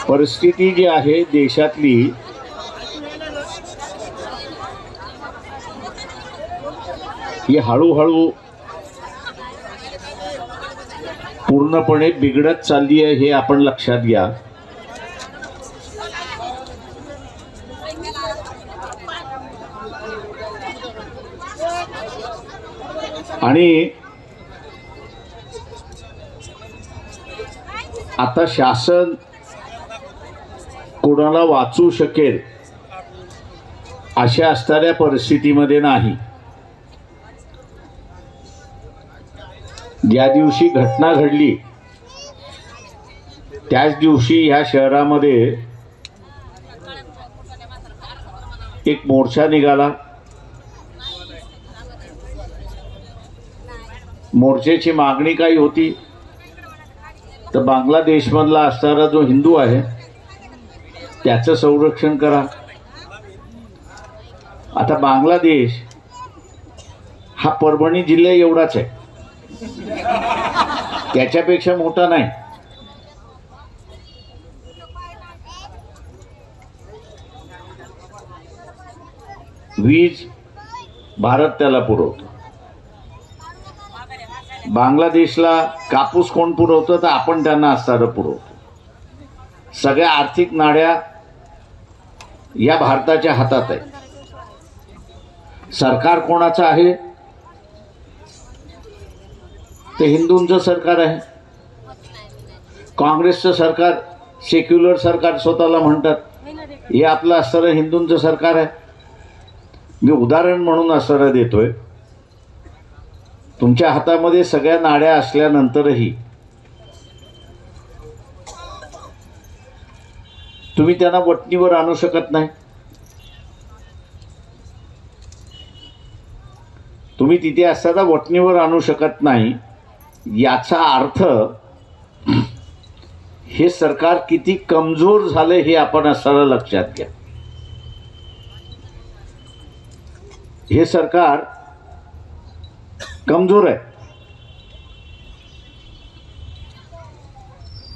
परिस्थिती जी आहे देशातली ही हळूहळू पूर्णपणे बिघडत चालली आहे हे आपण लक्षात घ्या. आणि आता शासन कोणाला वाचू शकेल अशा असणाऱ्या परिस्थितीमध्ये नाही. ज्या दिवशी घटना घडली त्याच दिवशी ह्या शहरामध्ये एक मोर्चा निघाला. मोर्चेची मागणी काय होती तर बांगलादेशमधला असणारा जो हिंदू आहे त्याचं संरक्षण करा. आता बांगलादेश हा परभणी जिल्हा एवढाच आहे, त्याच्यापेक्षा मोठा नाही. वीज भारत त्याला पुरवतो. बांगलादेशला कापूस कोण पुरवतं तर आपण त्यांना असणारं पुरवतो. सगळ्या आर्थिक नाड्या या भारताच्या हातात आहे. सरकार कोणाचं आहे ते हिंदूंचं सरकार आहे. काँग्रेसचं सरकार सेक्युलर सरकार स्वतःला म्हणतात, हे आपलं असणारं हिंदूंचं सरकार आहे. मी उदाहरण म्हणून असणारं देतोय. तुमच्या हातामध्ये सगळ्या नाड्या असल्यानंतरही तुम्ही त्यांना वटणीवर आणू शकत नाही. तुम्ही तिथे असताना वटणीवर आणू शकत नाही. याचा अर्थ हे सरकार किती कमजोर झाले हे आपण असताना लक्षात घ्या. हे सरकार कमजोर आहे.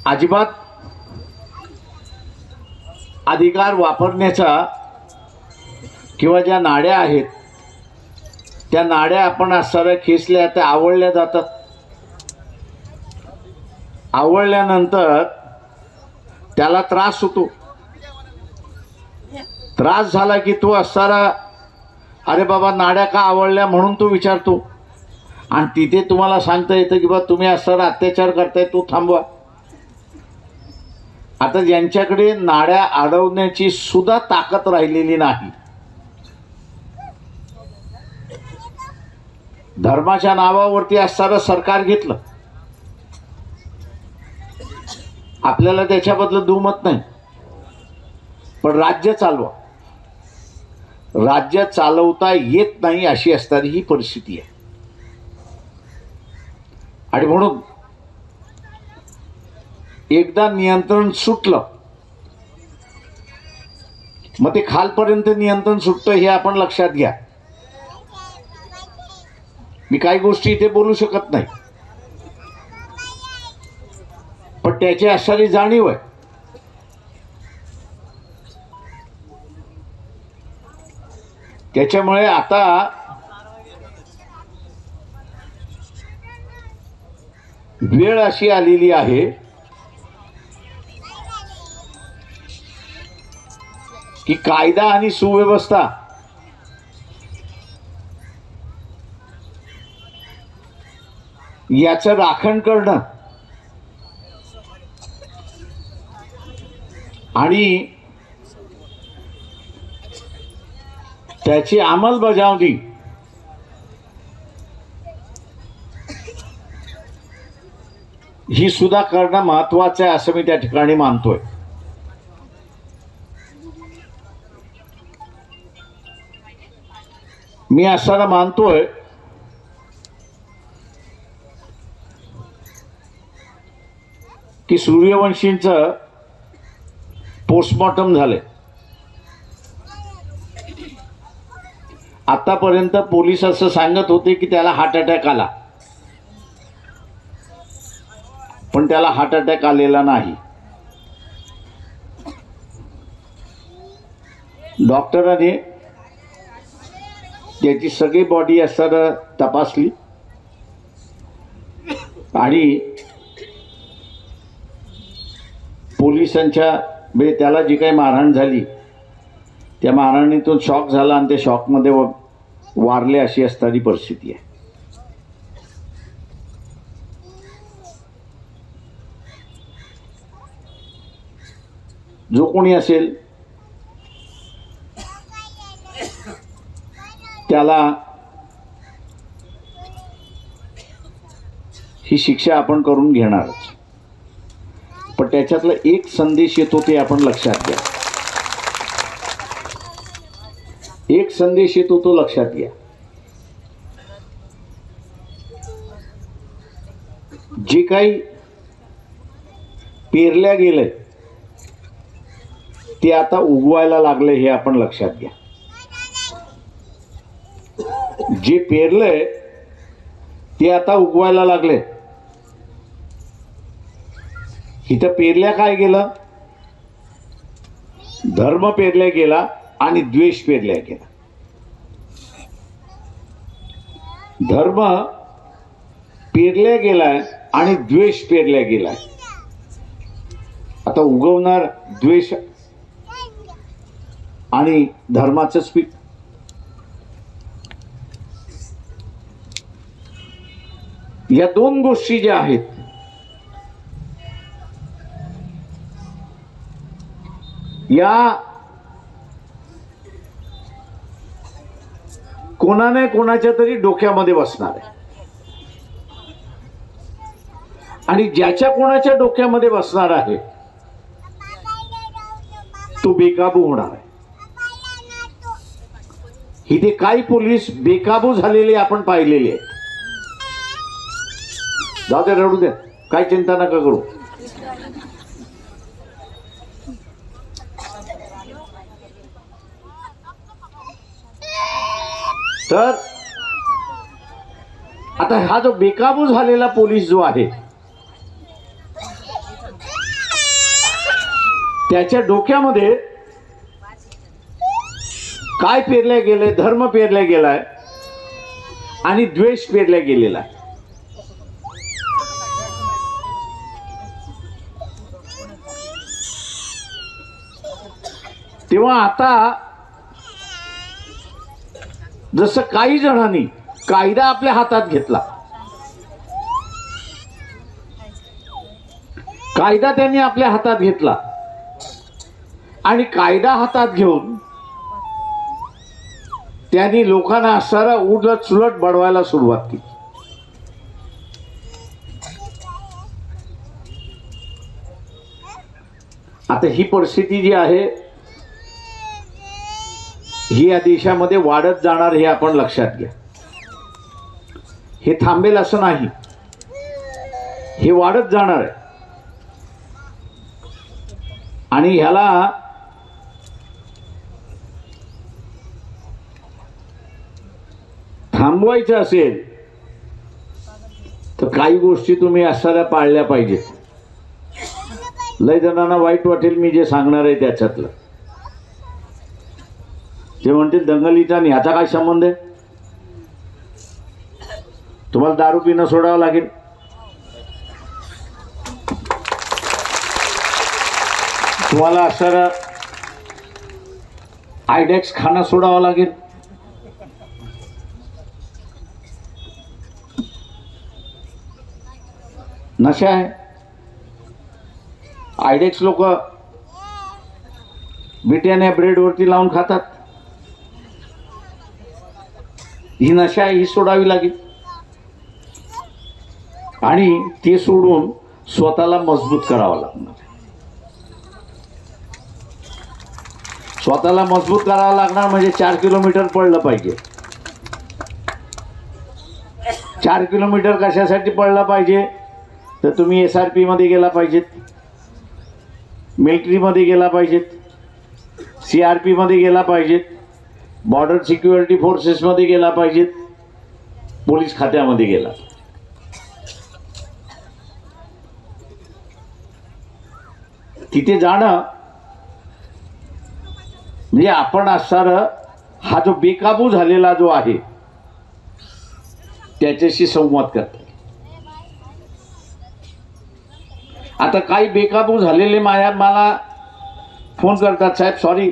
अजिबात अधिकार वापरण्याचा किंवा ज्या नाड्या आहेत त्या नाड्या आपण असणाऱ्या खेचल्या त्या आवळल्या जातात. आवळल्यानंतर त्याला त्रास होतो. त्रास झाला की तो असणारा अरे बाबा नाड्या का आवळल्या म्हणून तो विचारतो. आणि तिथे तुम्हाला सांगता येतं की बा तुम्ही असणारा अत्याचार करताय तो थांबवा. आता ज्यांच्याकडे नाड्या अडवण्याची सुद्धा ताकद राहिलेली नाही, धर्माच्या नावावरती असणारं सरकार घेतलं. आपल्याला त्याच्याबद्दल दुमत नाही, पण राज्य चालवा. राज्य चालवता येत नाही अशी असणारी ही परिस्थिती आहे. आणि म्हणून एकदा नियंत्रण सुटलं मग ते खालपर्यंत नियंत्रण सुटतं हे आपण लक्षात घ्या. मी काही गोष्टी इथे बोलू शकत नाही, पण त्याची असणारी जाणीव आहे. त्याच्यामुळे आता वेळ अशी आलेली आहे की कायदा आणि सुव्यवस्था याचं राखण करणं आणि त्याची अंमलबजावणी ही सुद्धा करणं महत्वाचं आहे असं मी त्या ठिकाणी मानतोय. मी असताना मानतोय की सूर्यवंशींचं पोस्टमॉर्टम झालंय. आतापर्यंत पोलीस असं सांगत होते की त्याला हार्ट अटॅक आला, पण त्याला हार्ट अटॅक आलेला नाही. डॉक्टरांनी त्याची सगळी बॉडी असताना तपासली आणि पोलिसांच्या म्हणजे त्याला जी काही मारहाण झाली त्या मारहाणीतून शॉक झाला आणि त्या शॉकमध्ये वारले अशी असणारी परिस्थिती आहे. जो कोणी असेल त्याला ही शिक्षा आपण करून घेणारच, पण त्याच्यातला एक संदेश येतो ते आपण लक्षात घ्या. एक संदेश येतो तो लक्षात घ्या. जे काही पेरल्या गेलंय ते आता उगवायला लागले हे आपण लक्षात घ्या. जे पेरलंय ते आता उगवायला लागले. इथं पेरल्या काय गेलं? धर्म पेरल्या गेला आणि द्वेष पेरल्या गेला. धर्म पेरल्या गेलाय आणि द्वेष पेरल्या गेलाय. आता उगवणार द्वेष आणि धर्माचंच पीक. या दोन गोष्टी ज्या आहेत या कोणाने कोणाच्या तरी डोक्यामध्ये बसणार आहे आणि ज्याच्या कोणाच्या डोक्यामध्ये बसणार आहे तो बेकाबू होणार आहे. इथे काही पोलीस बेकाबू झालेले आपण पाहिलेले आहेत. जाऊ दे, रडू दे, काही चिंता नका करू. तर आता हा जो बेकाबू झालेला पोलीस जो आहे त्याच्या डोक्यामध्ये काय पेरल्या गेले? धर्म पेरल्या गेलाय आणि द्वेष पेरल्या गेलेला आहे. तेव्हा आता जसं काही जणांनी कायदा आपल्या हातात घेतला, कायदा त्यांनी आपल्या हातात घेतला आणि कायदा हातात घेऊन त्यांनी लोकांना असणारा उलट सुलट बडवायला सुरुवात केली. आता ही परिस्थिती जी आहे ही या देशामध्ये वाढत जाणार हे आपण लक्षात घ्या. हे थांबेल असं नाही, हे वाढत जाणार आहे. आणि ह्याला थांबवायचं असेल तर काही गोष्टी तुम्ही असणाऱ्या पाळल्या पाहिजेत. लय जणांना वाईट वाटेल मी जे सांगणार आहे त्याच्यातलं. ते म्हणतील दंगलीचा आणि ह्याचा काय संबंध आहे? तुम्हाला दारू पिणं सोडावं लागेल, तुम्हाला असणारा आयडेक्स खाणं सोडावं लागेल, नशा आहे. आयडेक्स लोक बिट्याने ब्रेडवरती लावून खातात. ही नशा आहे, ही सोडावी लागेल. आणि ते सोडून स्वतःला मजबूत करावं लागणार. स्वतःला मजबूत करावं लागणार म्हणजे 4 किलोमीटर पळलं पाहिजे. 4 किलोमीटर कशासाठी पळलं पाहिजे? तर तुम्ही SRP मध्ये गेला पाहिजेत, मिलिटरीमध्ये गेला पाहिजेत, CRP मध्ये गेला पाहिजेत, बॉर्डर सिक्युरिटी फोर्सेसमध्ये गेला पाहिजेत, पोलीस खात्यामध्ये गेला. तिथे जाणं म्हणजे आपण असणारा हा जो बेकाबू झालेला जो आहे त्याच्याशी संवाद करतात. आता काही बेकाबू झालेले मला फोन करतात, साहेब सॉरी.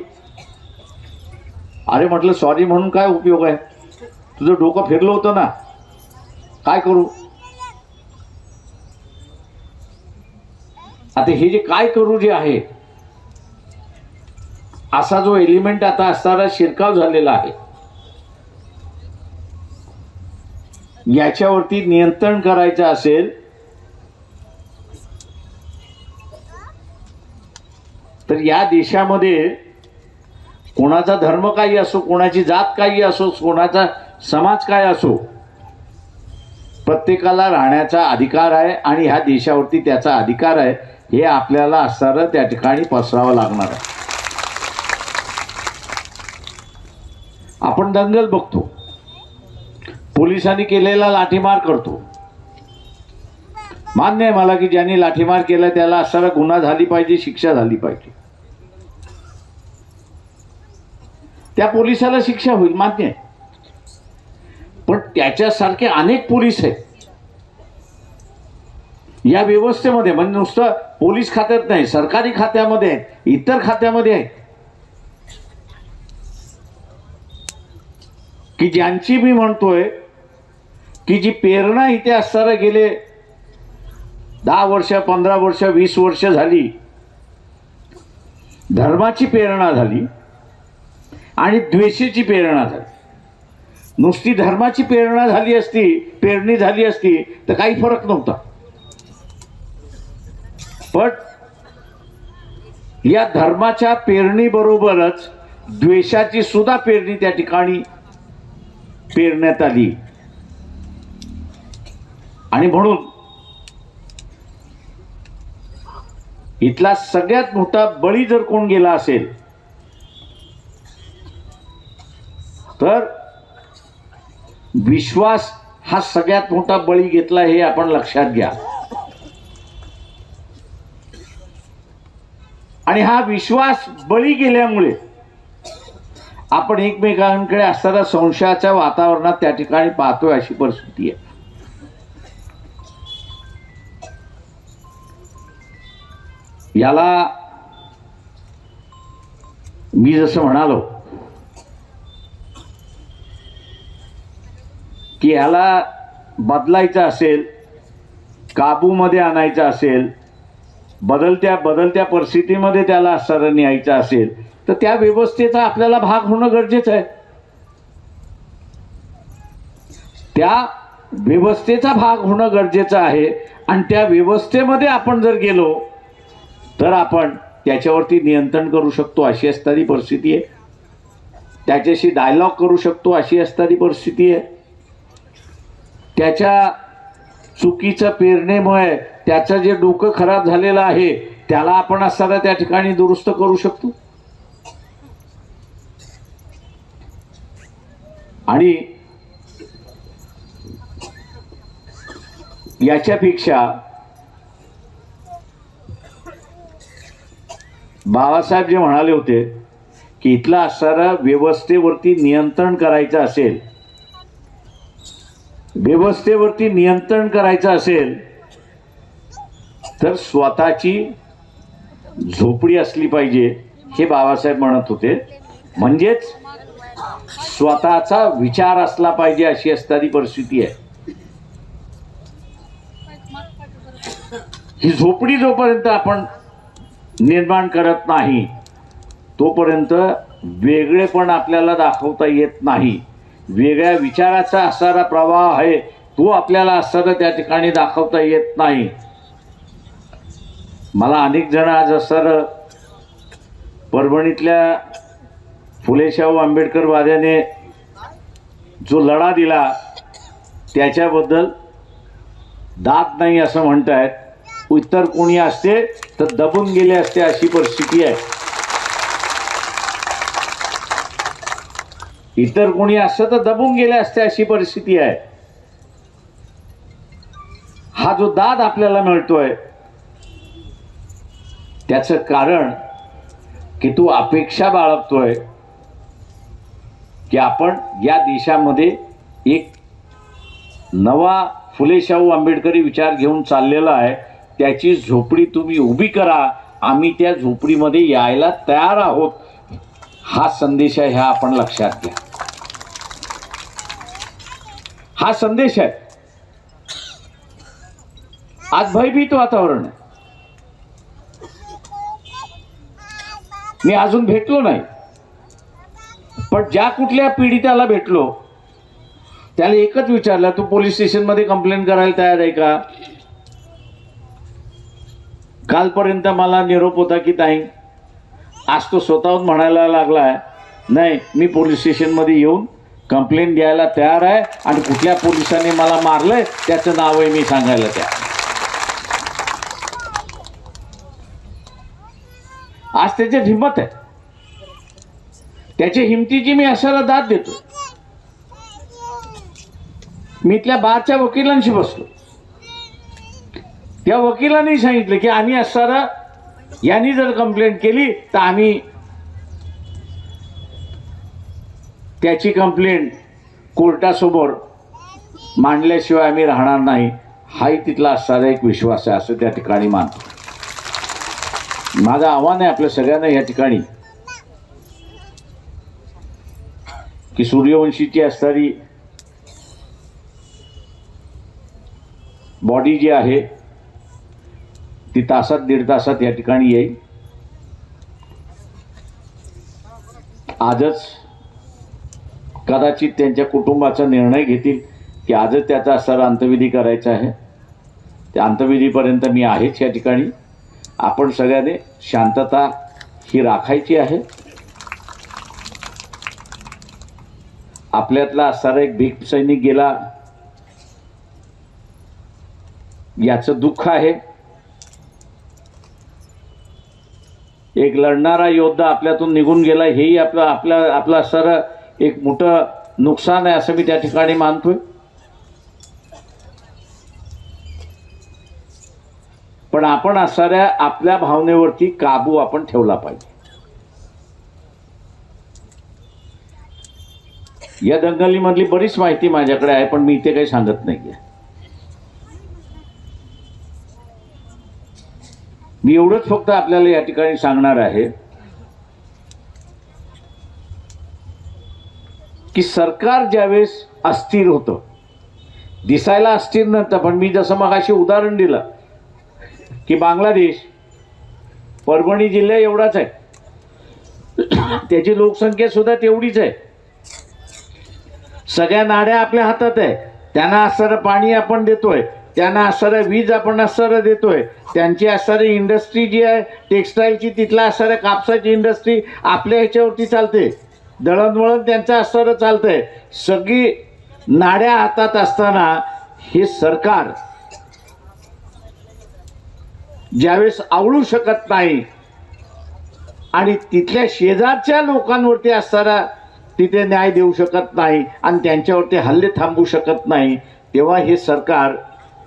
अरे म्हटलं सॉरी म्हणून काय उपयोग आहे, तुझं डोकं फिरलं होतं ना, काय करू. आता हे जे काय करू जे आहे असा जो एलिमेंट आता असणारा शिरकाव झालेला आहे, याच्यावरती नियंत्रण करायचं असेल तर या देशामध्ये कोणाचा धर्म काही असो, कोणाची जात काही असो, कोणाचा समाज काय असो, प्रत्येकाला राहण्याचा अधिकार आहे आणि ह्या देशावरती त्याचा अधिकार आहे हे आपल्याला असणारं त्या ठिकाणी पसरावं लागणार आहे. आपण दंगल बघतो, पोलिसांनी केलेला लाठीमार करतो. मान्य आहे मला की ज्यांनी लाठीमार केला त्याला असणारा गुन्हा झाली पाहिजे, शिक्षा झाली पाहिजे, त्या पोलिसाला शिक्षा होईल, मान्य आहे. पण त्याच्यासारखे अनेक पोलीस आहेत या व्यवस्थेमध्ये, म्हणजे नुसतं पोलीस खात्यात नाही, सरकारी खात्यामध्ये आहेत, इतर खात्यामध्ये आहेत की ज्यांची मी म्हणतोय की जी प्रेरणा इथे असताना गेले 10 वर्ष, 15 वर्ष, 20 वर्ष झाली, धर्माची प्रेरणा झाली आणि द्वेषाची प्रेरणा झाली. नुसती धर्माची प्रेरणा झाली असती, पेरणी झाली असती तर काही फरक नव्हता. पण या धर्माच्या पेरणीबरोबरच द्वेषाची सुद्धा पेरणी त्या ठिकाणी पेरण्यात आली. आणि म्हणून इथला सगळ्यात मोठा बळी जर कोण गेला असेल तर विश्वास हा सगळ्यात मोठा बळी घेतला, हे आपण लक्षात घ्या. आणि हा विश्वास बळी गेल्यामुळे आपण एकमेकांकडे असणाऱ्या संशयाच्या वातावरणात त्या ठिकाणी पाहतोय, अशी परिस्थिती आहे. याला मी जसं म्हणालो की याला बदलायचं असेल, काबूमध्ये आणायचं असेल, बदलत्या परिस्थितीमध्ये त्याला असणारं न्यायचं असेल तर त्या व्यवस्थेचा आपल्याला भाग होणं गरजेचं आहे. त्या व्यवस्थेचा भाग होणं गरजेचं आहे आणि त्या व्यवस्थेमध्ये आपण जर गेलो तर आपण त्याच्यावरती नियंत्रण करू शकतो, अशी असणारी परिस्थिती आहे. त्याच्याशी डायलॉग करू शकतो, अशी असणारी परिस्थिती आहे. त्याच्या चुकीच्या प्रेरणेमुळे त्याचं जे डोकं खराब झालेलं आहे त्याला आपण असणारा त्या ठिकाणी दुरुस्त करू शकतो. आणि याच्यापेक्षा बाबासाहेब जे म्हणाले होते की इथला असणारा व्यवस्थेवरती नियंत्रण करायचं असेल, व्यवस्थेवरती नियंत्रण करायचं असेल तर स्वतःची झोपडी असली पाहिजे, हे बाबासाहेब म्हणत होते. म्हणजेच स्वतःचा विचार असला पाहिजे, अशी असणारी परिस्थिती आहे. ही झोपडी जोपर्यंत आपण निर्माण करत नाही तोपर्यंत वेगळेपण आपल्याला दाखवता येत नाही. वेगळ्या विचाराचा असणारा प्रवाह आहे तो आपल्याला असणारा त्या ठिकाणी दाखवता येत नाही. मला अनेक जण आज असणारं परभणीतल्या फुलेशाहू आंबेडकर वाद्याने जो लढा दिला त्याच्याबद्दल दाद नाही असं म्हणतायत. इतर कोणी असते तर दबून गेले असते, अशी परिस्थिती आहे. इतर कोणी असतं तर दबून गेले असते, अशी परिस्थिती आहे. हा जो दाद आपल्याला मिळतोय त्याचं कारण की तू अपेक्षा बाळगतोय, की आपण या देशामध्ये एक नवा फुले शाहू आंबेडकरी विचार घेऊन चाललेला आहे. त्याची झोपडी तुम्ही उभी करा, आम्ही त्या झोपडीमध्ये यायला तयार आहोत. हा संदेश आहे, हा आपण लक्षात घ्या. हा संदेश आहे. आज भयभीत वातावरण आहे. मी अजून भेटलो नाही, पण ज्या कुठल्या पीडिताला भेटलो त्याला एकच विचारलं, तू पोलीस स्टेशनमध्ये कंप्लेंट करायला तयार आहे का? कालपर्यंत मला निरोप होता की नाही, आज तो स्वतःहून म्हणायला लागलाय नाही, मी पोलीस स्टेशनमध्ये येऊन कंप्लेंट द्यायला तयार आहे आणि कुठल्या पोलिसाने मला मारलंय त्याचं नाव आहे मी सांगायला तयार. आज त्याची हिंमत आहे. त्याची हिमतीची मी अशाला दाद देतो. मी इथल्या बारच्या वकिलांशी बसलो. त्या वकिलांनी सांगितलं की आम्ही असणारा यांनी जर कंप्लेंट केली तर आम्ही त्याची कंप्लेंट कोर्टासमोर मांडल्याशिवाय आम्ही राहणार नाही. हाही तिथला असणारा एक विश्वास आहे असं त्या ठिकाणी मानतो. माझं आव्हान आहे आपल्या सगळ्यांना या ठिकाणी की सूर्यवंशीची असणारी बॉडी जी आहे ती तासात दीड तासात या ठिकाणी येईल. आजच कदाचित त्यांच्या कुटुंबाचा निर्णय घेतील की आजच त्याचा असणारा अंत्यविधी करायचा आहे. त्या अंत्यविधीपर्यंत मी आहेच या ठिकाणी. आपण सगळ्यांनी शांतता ही राखायची आहे. आपल्यातला असणारा एक भीक सैनिक गेला याचं दुःख आहे. एक लढणारा योद्धा आपल्यातून निघून गेला हेही आपलं असणारं एक मोठं नुकसान आहे असं मी त्या ठिकाणी मानतोय. पण आपण असणाऱ्या आपल्या भावनेवरती काबू आपण ठेवला पाहिजे. या दंगलीमधली बरीच माहिती माझ्याकडे आहे पण मी इथे काही सांगत नाहीये. मी एवढंच फक्त आपल्याला या ठिकाणी सांगणार आहे की सरकार ज्यावेळेस अस्थिर होतं, दिसायला अस्थिर नव्हतं, पण मी जसं मगाशी उदाहरण दिलं की बांगलादेश परभणी जिल्हा एवढाच आहे, त्याची लोकसंख्या सुद्धा तेवढीच आहे, सगळ्या नाड्या आपल्या हातात आहे, त्यांना असणारं पाणी आपण देतोय, त्यांना असणारं वीज आपण असणारं देतोय, त्यांची असणारी इंडस्ट्री जी आहे टेक्स्टाईलची, तिथला असणाऱ्या कापसाची इंडस्ट्री आपल्या ह्याच्यावरती चालते, दळणवळण त्यांचं असणारं चालतंय, सगळी नाड्या हातात असताना हे सरकार ज्यावेळेस आवळू शकत नाही आणि तिथल्या शेजारच्या लोकांवरती असणारा तिथे न्याय देऊ शकत नाही आणि त्यांच्यावरती हल्ले थांबवू शकत नाही, तेव्हा हे सरकार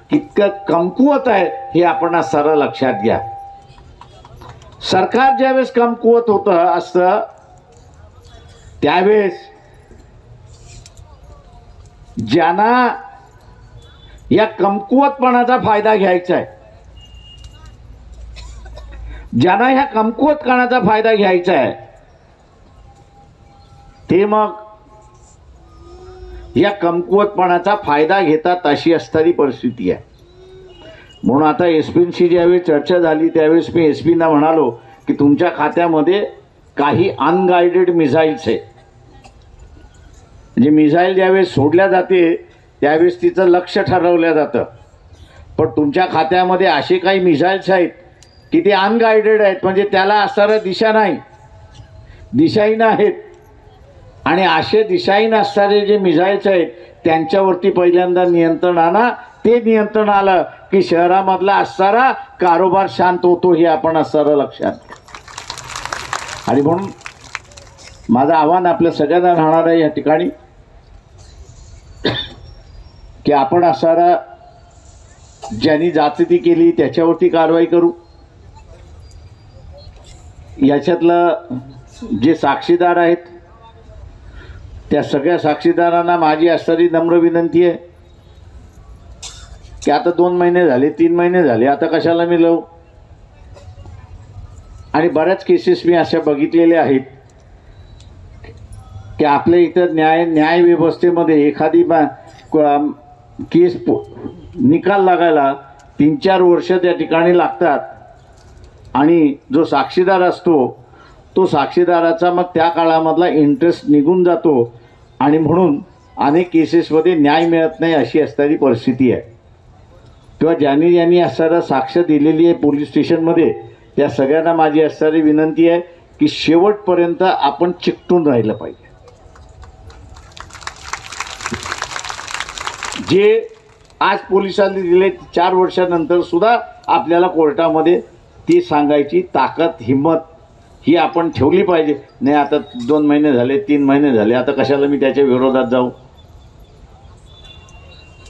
कितकं कमकुवत आहे हे आपण सरळ लक्षात घ्या. सरकार ज्यावेळेस कमकुवत होतं असतं त्यावेळेस ज्यांना या कमकुवतपणाचा फायदा घ्यायचा आहे, ज्यांना ह्या कमकुवतपणाचा फायदा घ्यायचा आहे ते मग या कमकुवतपणाचा फायदा घेतात अशी असणारी परिस्थिती आहे. म्हणून आता एसपींशी ज्यावेळी चर्चा झाली त्यावेळेस मी एसपींना म्हणालो की तुमच्या खात्यामध्ये काही अनगाइडेड मिसाईल्स आहे, म्हणजे मिसाईल ज्यावेळेस सोडल्या जाते त्यावेळेस तिचं लक्ष ठरवलं जातं, पण तुमच्या खात्यामध्ये असे काही मिसाईल्स आहेत की ते अनगाइडेड आहेत, म्हणजे त्याला असणारं दिशा नाही, दिशाहीन आहेत, आणि असे दिशाहीन असणारे जे मिसाईल्स आहेत त्यांच्यावरती पहिल्यांदा नियंत्रण आणा. ते नियंत्रण आलं की शहरामधला असणारा कारोबार शांत होतो हे आपण असणारं लक्षात. आणि म्हणून माझं आव्हान आपल्या सगळ्यांना राहणार आहे या ठिकाणी की आपण असणारा ज्यांनी जाचती केली त्याच्यावरती कारवाई करू. याच्यातलं जे साक्षीदार आहेत त्या सगळ्या साक्षीदारांना माझी असणारी नम्र विनंती आहे की आता 2 महिने झाले, 3 महिने झाले, आता कशाला मी लावू. आणि बऱ्याच केसेस मी अशा बघितलेल्या आहेत की आपल्या इथं न्याय व्यवस्थेमध्ये एखादी केस निकाल लागायला 3-4 वर्ष त्या ठिकाणी लागतात. आणि जो साक्षीदार असतो तो साक्षीदाराचा मग त्या काळामधला इंटरेस्ट निघून जातो आणि म्हणून अनेक केसेसमध्ये न्याय मिळत नाही अशी असणारी परिस्थिती आहे. किंवा ज्यांनी असणारा साक्ष दिलेली आहे पोलीस स्टेशनमध्ये त्या सगळ्यांना माझी असणारी विनंती आहे की शेवटपर्यंत आपण चिकटून राहिलं पाहिजे. जे आज पोलिसांनी दिले 4 वर्षानंतर सुद्धा आपल्याला कोर्टामध्ये ती सांगायची ताकद हिंमत ही आपण ठेवली पाहिजे. नाही आता 2 महिने झाले, 3 महिने झाले, आता कशाला मी त्याच्या विरोधात जाऊ.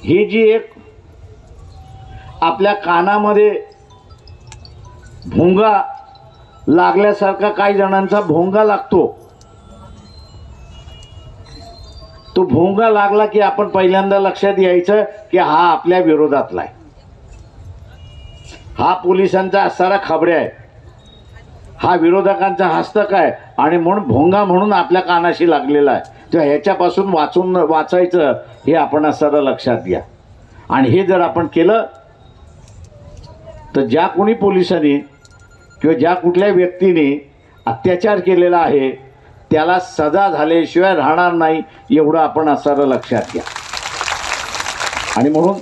ही जी एक आपल्या कानामध्ये भोंगा लागल्यासारखा काही जणांचा भोंगा लागतो, तो भोंगा लागला की आपण पहिल्यांदा लक्षात यायचं की हा आपल्या विरोधातला आहे, हा पोलिसांचा असणारा खबऱ्या आहे, हा विरोधकांचा हस्तक आहे आणि म्हणून भोंगा म्हणून आपल्या कानाशी लागलेला आहे. तेव्हा ह्याच्यापासून वाचायचं हे आपण असणारा लक्षात घ्या. आणि हे जर आपण केलं तर ज्या कोणी पोलिसांनी किंवा ज्या कुठल्या व्यक्तीने अत्याचार केलेला आहे त्याला सजा झाल्याशिवाय राहणार नाही एवढं आपण असणारं लक्षात घ्या. आणि म्हणून